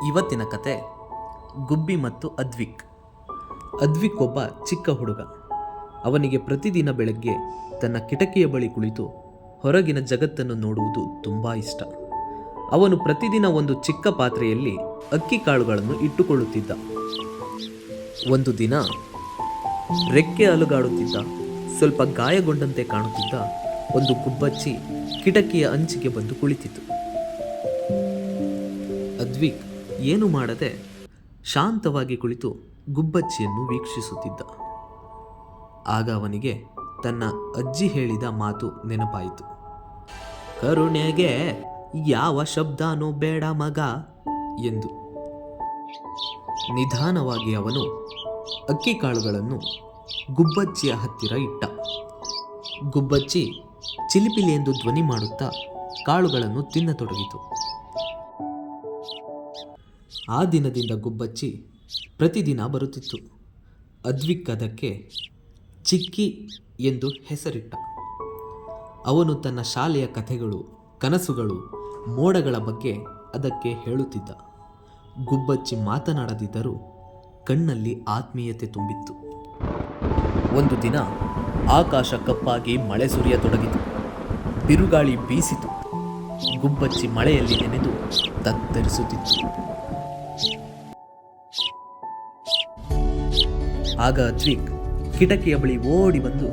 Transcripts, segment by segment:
ಇವತ್ತಿನ ಕತೆ ಗುಬ್ಬಿ ಮತ್ತು ಅದ್ವಿಕ್. ಅದ್ವಿಕ್ ಒಬ್ಬ ಚಿಕ್ಕ ಹುಡುಗ. ಅವನಿಗೆ ಪ್ರತಿದಿನ ಬೆಳಗ್ಗೆ ತನ್ನ ಕಿಟಕಿಯ ಬಳಿ ಕುಳಿತು ಹೊರಗಿನ ಜಗತ್ತನ್ನು ನೋಡುವುದು ತುಂಬ ಇಷ್ಟ. ಅವನು ಪ್ರತಿದಿನ ಒಂದು ಚಿಕ್ಕ ಪಾತ್ರೆಯಲ್ಲಿ ಅಕ್ಕಿ ಕಾಳುಗಳನ್ನು ಇಟ್ಟುಕೊಳ್ಳುತ್ತಿದ್ದ. ಒಂದು ದಿನ ರೆಕ್ಕೆ ಅಲುಗಾಡುತ್ತಿದ್ದ, ಸ್ವಲ್ಪ ಗಾಯಗೊಂಡಂತೆ ಕಾಣುತ್ತಿದ್ದ ಒಂದು ಗುಬ್ಬಚ್ಚಿ ಕಿಟಕಿಯ ಅಂಚಿಗೆ ಬಂದು ಕುಳಿತಿತು. ಅದ್ವಿಕ್ ಏನು ಮಾಡದೆ ಶಾಂತವಾಗಿ ಕುಳಿತು ಗುಬ್ಬಚ್ಚಿಯನ್ನು ವೀಕ್ಷಿಸುತ್ತಿದ್ದ. ಆಗ ಅವನಿಗೆ ತನ್ನ ಅಜ್ಜಿ ಹೇಳಿದ ಮಾತು ನೆನಪಾಯಿತು. ಕರುಣೆಗೆ ಯಾವ ಶಬ್ದನೂ ಬೇಡ ಮಗ ಎಂದು. ನಿಧಾನವಾಗಿ ಅವನು ಅಕ್ಕಿ ಕಾಳುಗಳನ್ನು ಗುಬ್ಬಚ್ಚಿಯ ಹತ್ತಿರ ಇಟ್ಟ. ಗುಬ್ಬಚ್ಚಿ ಚಿಲಿಪಿಲಿ ಎಂದು ಧ್ವನಿ ಮಾಡುತ್ತಾ ಕಾಳುಗಳನ್ನು ತಿನ್ನತೊಡಗಿತು. ಆ ದಿನದಿಂದ ಗುಬ್ಬಚ್ಚಿ ಪ್ರತಿದಿನ ಬರುತ್ತಿತ್ತು. ಅದ್ವಿಕ್ ಅದಕ್ಕೆ ಚಿಕ್ಕಿ ಎಂದು ಹೆಸರಿಟ್ಟ. ಅವನು ತನ್ನ ಶಾಲೆಯ ಕಥೆಗಳು, ಕನಸುಗಳು, ಮೋಡಗಳ ಬಗ್ಗೆ ಅದಕ್ಕೆ ಹೇಳುತ್ತಿದ್ದ. ಗುಬ್ಬಚ್ಚಿ ಮಾತನಾಡದಿದ್ದರೂ ಕಣ್ಣಲ್ಲಿ ಆತ್ಮೀಯತೆ ತುಂಬಿತ್ತು. ಒಂದು ದಿನ ಆಕಾಶ ಕಪ್ಪಾಗಿ ಮಳೆ ಸುರಿಯತೊಡಗಿತು. ಬಿರುಗಾಳಿ ಬೀಸಿತು. ಗುಬ್ಬಚ್ಚಿ ಮಳೆಯಲ್ಲಿ ನೆನೆದು ತತ್ತರಿಸುತ್ತಿತ್ತು. ಆಗ ಅದ್ವಿಕ್ ಕಿಟಕಿಯ ಬಳಿ ಓಡಿ ಬಂದು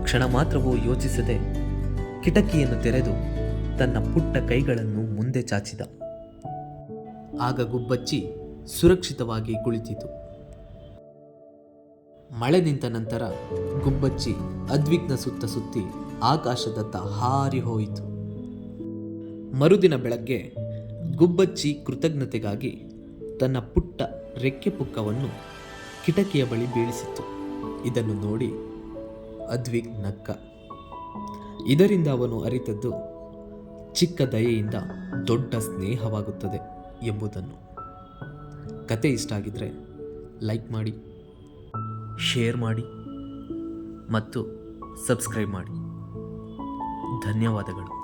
ಕ್ಷಣ ಮಾತ್ರವೂ ಯೋಚಿಸದೆ ಕಿಟಕಿಯನ್ನು ತೆರೆದು ತನ್ನ ಪುಟ್ಟ ಕೈಗಳನ್ನು ಮುಂದೆ ಚಾಚಿದ. ಆಗ ಗುಬ್ಬಚ್ಚಿ ಸುರಕ್ಷಿತವಾಗಿ ಕುಳಿತಿತು. ಮಳೆ ನಿಂತ ನಂತರ ಗುಬ್ಬಚ್ಚಿ ಅದ್ವಿಕ್ನ ಸುತ್ತ ಸುತ್ತಿ ಆಕಾಶದತ್ತ ಹಾರಿ ಹೋಯಿತು. ಮರುದಿನ ಬೆಳಗ್ಗೆ ಗುಬ್ಬಚ್ಚಿ ಕೃತಜ್ಞತೆಗಾಗಿ ತನ್ನ ಪುಟ್ಟ ರೆಕ್ಕೆ ಪುಕ್ಕವನ್ನು ಕಿಟಕಿಯ ಬಳಿ ಬೀಳಿಸಿತ್ತು. ಇದನ್ನು ನೋಡಿ ಅದ್ವಿಕ್ ನಕ್ಕ. ಇದರಿಂದ ಅವನು ಅರಿತದ್ದು ಚಿಕ್ಕ ದಯೆಯಿಂದ ದೊಡ್ಡ ಸ್ನೇಹವಾಗುತ್ತದೆ ಎಂಬುದನ್ನು. ಕತೆ ಇಷ್ಟ ಆಗಿದ್ರೆ ಲೈಕ್ ಮಾಡಿ, ಶೇರ್ ಮಾಡಿ ಮತ್ತು ಸಬ್ಸ್ಕ್ರೈಬ್ ಮಾಡಿ. ಧನ್ಯವಾದಗಳು.